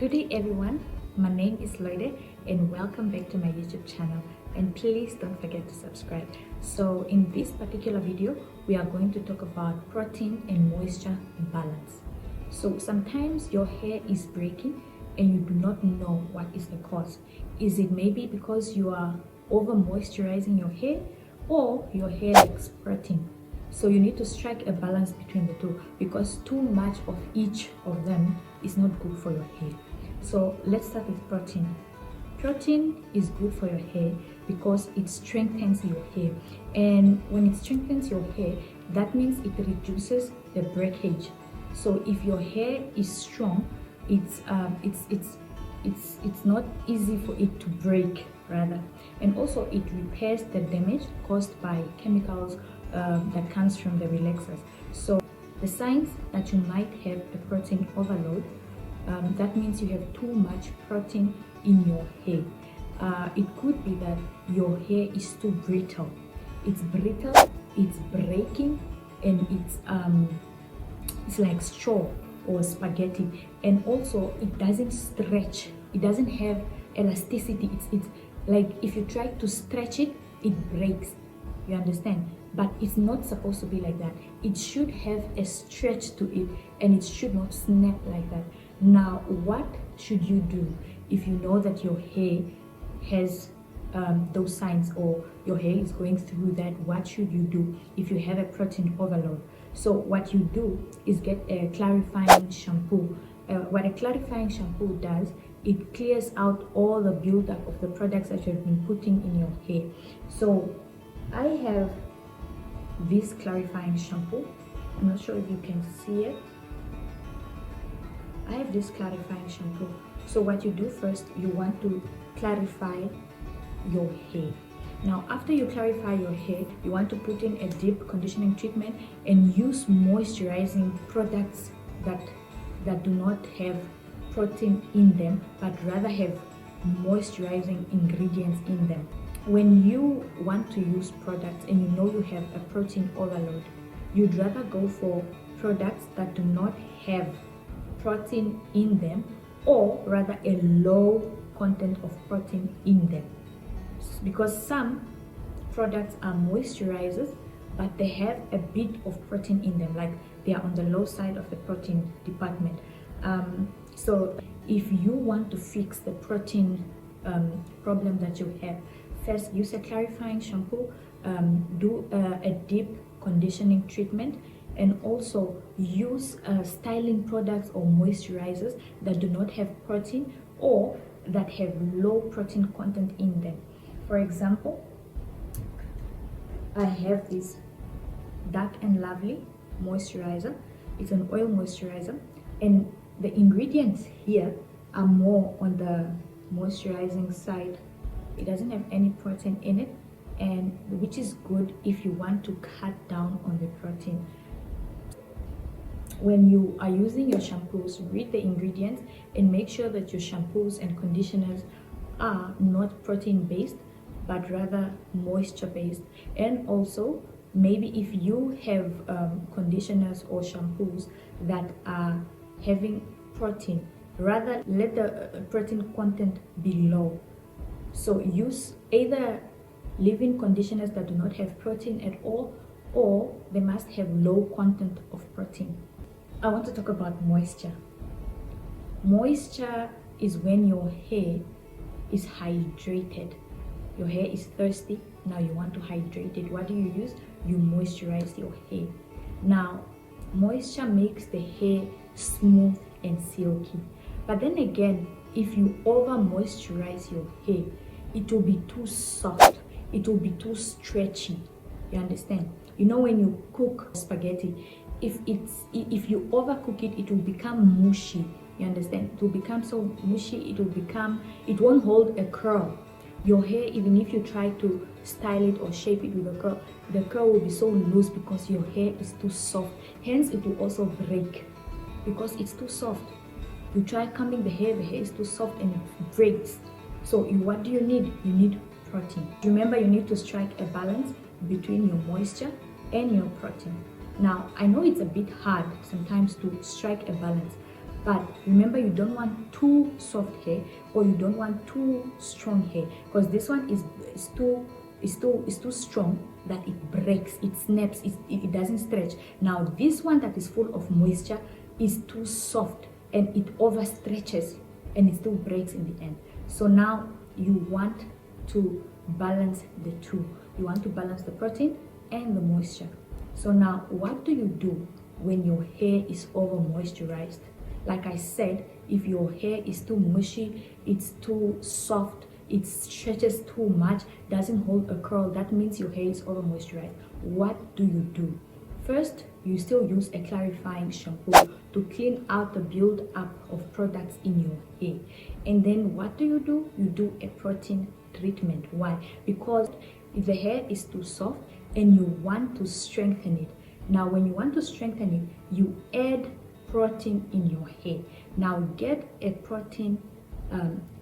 Good day everyone, my name is Loide and welcome back to my YouTube channel, and please don't forget to subscribe. So in this particular video we are going to talk about protein and moisture balance. So sometimes your hair is breaking and you do not know what is the cause. Is it maybe because you are over moisturizing your hair, or your hair lacks protein? So you need to strike a balance between the two, because too much of each of them is not good for your hair. So let's start with protein. Protein is good for your hair because it strengthens your hair, and when it strengthens your hair, that means it reduces the breakage. So if your hair is strong, it's not easy for it to break, rather, and also it repairs the damage caused by chemicals that comes from the relaxers. So the signs that you might have a protein overload, that means you have too much protein in your hair. It could be that your hair is too brittle. It's brittle, it's breaking, and it's like straw or spaghetti, and also it doesn't stretch. It doesn't have elasticity. It's like if you try to stretch it, it breaks. You understand? But it's not supposed to be like that. It should have a stretch to it, and it should not snap like that. Now, what should you do if you know that your hair has those signs, or your hair is going through that? What should you do if you have a protein overload? So what you do is get a clarifying shampoo. What a clarifying shampoo does, it clears out all the buildup of the products that you have been putting in your hair. So I have this clarifying shampoo. I'm not sure if you can see it. I have this clarifying shampoo. So what you do first, you want to clarify your hair. Now after you clarify your hair, you want to put in a deep conditioning treatment and use moisturizing products that do not have protein in them, but rather have moisturizing ingredients in them. When you want to use products and you know you have a protein overload, you'd rather go for products that do not have protein in them, or rather a low content of protein in them. Because some products are moisturizers, but they have a bit of protein in them, like they are on the low side of the protein department. So if you want to fix the protein problem that you have, first use a clarifying shampoo, do a deep conditioning treatment, and also use styling products or moisturizers that do not have protein, or that have low protein content in them. For example, I have this Dark and Lovely moisturizer. It's an oil moisturizer, and the ingredients here are more on the moisturizing side. It doesn't have any protein in it, and which is good if you want to cut down on the protein. When you are using your shampoos, read the ingredients and make sure that your shampoos and conditioners are not protein based, but rather moisture based. And also, maybe if you have conditioners or shampoos that are having protein, rather let the protein content be low. So use either leave-in conditioners that do not have protein at all, or they must have low content of protein. I want to talk about moisture. Moisture is when your hair is hydrated. Your hair is thirsty, now you want to hydrate it. What do you use? You moisturize your hair. Now, moisture makes the hair smooth and silky. But then again, if you over moisturize your hair, it will be too soft, it will be too stretchy. You understand? You know, when you cook spaghetti, if you overcook it, it will become mushy. You understand? It will become so mushy, it won't hold a curl. Your hair, even if you try to style it or shape it with a curl, the curl will be so loose because your hair is too soft. Hence it will also break because it's too soft. You try combing the hair is too soft and it breaks. So what do you need? You need protein. Remember, you need to strike a balance between your moisture and your protein. Now, I know it's a bit hard sometimes to strike a balance, But remember, you don't want too soft hair or you don't want too strong hair, because this one is too strong that it breaks, it snaps, it doesn't stretch. Now this one that is full of moisture is too soft and it overstretches and it still breaks in the end. So now you want to balance the two. You want to balance the protein and the moisture. So now what do you do when your hair is over moisturized? Like I said, if your hair is too mushy, it's too soft, it stretches too much, doesn't hold a curl, that means your hair is over moisturized. What do you do? First, you still use a clarifying shampoo to clean out the build up of products in your hair. And then what do? You do a protein treatment. Why? Because if the hair is too soft and you want to strengthen it. Now when you want to strengthen it, you add protein in your hair. Now get a protein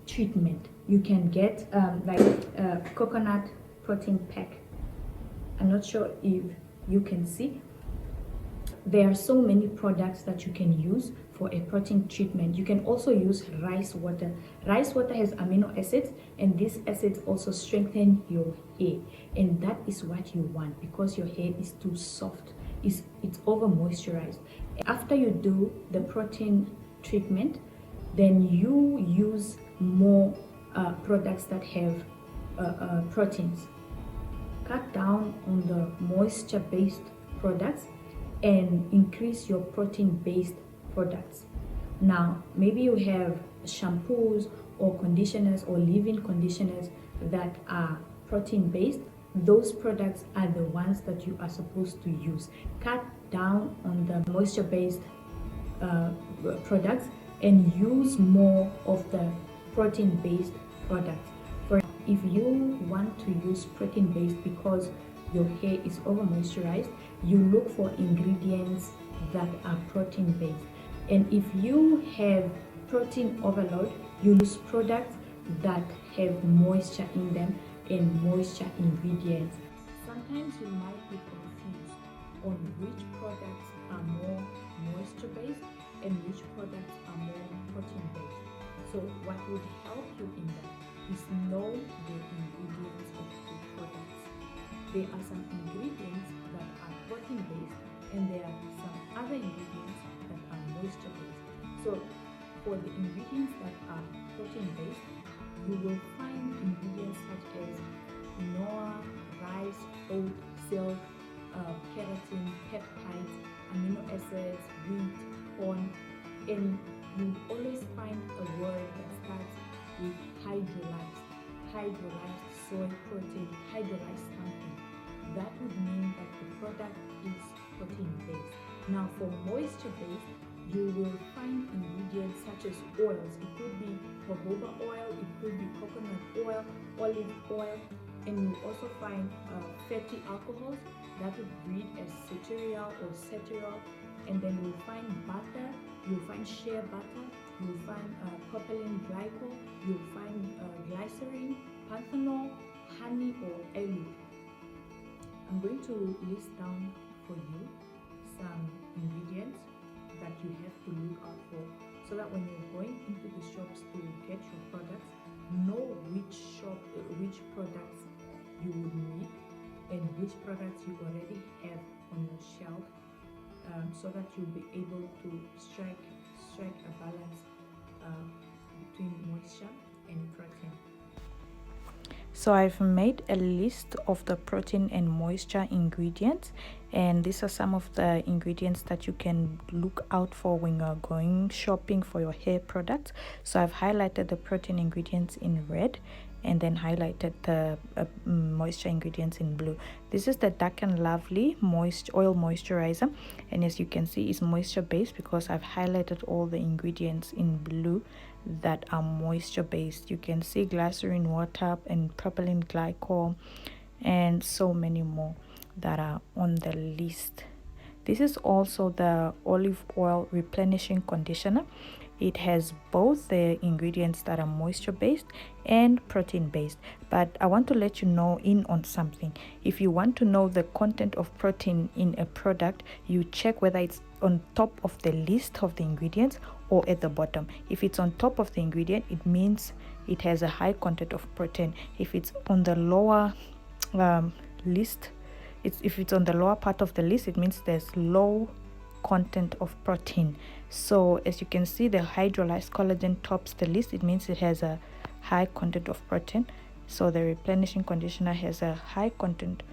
treatment. You can get like a coconut protein pack. I'm not sure if you can see. There are so many products that you can use for a protein treatment. You can also use rice water. Rice water has amino acids, and these acids also strengthen your hair, and that is what you want because your hair is too soft, it's over moisturized. After you do the protein treatment, then you use more products that have proteins. Cut down on the moisture based products and increase your protein based products. Now maybe you have shampoos or conditioners or leave-in conditioners that are protein based. Those products are the ones that you are supposed to use. Cut down on the moisture based products and use more of the protein based products. If you want to use protein based because your hair is over moisturized, you look for ingredients that are protein based. And if you have protein overload, you use products that have moisture in them and moisture ingredients. Sometimes you might be confused on which products are more moisture based and which products are more protein based. So what would help you in that is know the ingredients of the products. There are some ingredients that are protein based and there are some other ingredients that are moisture based. So for the ingredients that are protein based, you will find ingredients such as quinoa, rice, oat, silk, keratin, peptides, amino acids, wheat, corn, and you always find a word that starts with hydrolyzed soy protein, hydrolyzed something. That would mean that the product is protein based. Now for moisture based, you will find ingredients such as oils. It could be jojoba oil, it could be coconut oil, olive oil, and you also find fatty alcohols that would read as cetearyl or cetearyl. And then you'll find butter, you'll find shea butter, you'll find propylene glycol, you'll find glycerin, panthenol, honey, or alum. I'm going to list down for you some ingredients that you have to look out for, so that when you're going into the shops to get your products, know which products you would need and which products you already have on your shelf, so that you'll be able to strike a balance between moisture and protein. So I've made a list of the protein and moisture ingredients, and these are some of the ingredients that you can look out for when you're going shopping for your hair products. So I've highlighted the protein ingredients in red and then highlighted the moisture ingredients in blue. This is the Dark and Lovely oil moisturizer, and as you can see, it's moisture based because I've highlighted all the ingredients in blue that are moisture based. You can see glycerin water and propylene glycol and so many more that are on the list. This is also the olive oil replenishing conditioner. It has both the ingredients that are moisture based and protein based, but I want to let you know in on something. If you want to know the content of protein in a product, you check whether it's on top of the list of the ingredients or at the bottom. If it's on top of the ingredient, it means it has a high content of protein. If it's on the lower list, if it's on the lower part of the list, it means there's low content of protein. So as you can see, the hydrolyzed collagen tops the list. It means it has a high content of protein. So the replenishing conditioner has a high content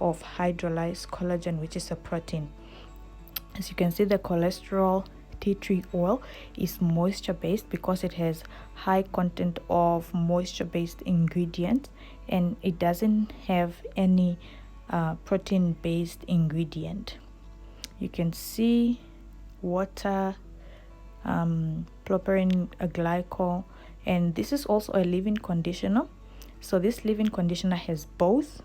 of hydrolyzed collagen, which is a protein. As you can see, the cholesterol tea tree oil is moisture based because it has high content of moisture based ingredients, and it doesn't have any protein based ingredient. You can see water, propylene glycol, and this is also a leave-in conditioner. So this leave-in conditioner has both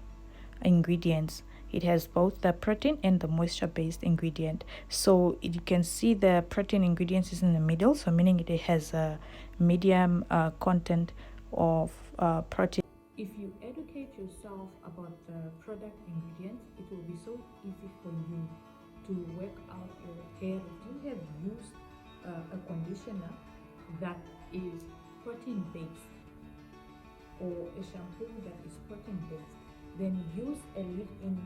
ingredients. It has both the protein and the moisture based ingredient. So you can see the protein ingredients is in the middle, so meaning it has a medium content of protein. If you educate yourself about the product ingredients, it will be so easy for you to work out your hair. If you have used a conditioner that is protein based or a shampoo that is protein based, then use a leave-in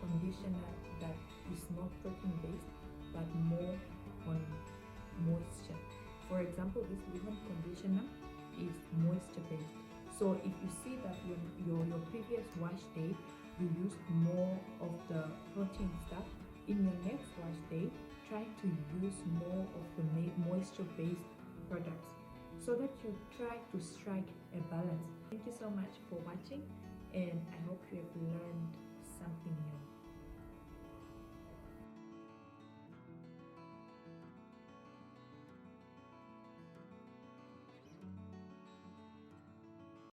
conditioner that is not protein based but more on moisture. For example, this leave-in conditioner is moisture based. So if you see that your previous wash day you used more of the protein stuff, in your next wash day try to use more of the moisture based products so that you try to strike a balance. Thank you so much for watching, and I hope you have learned something new.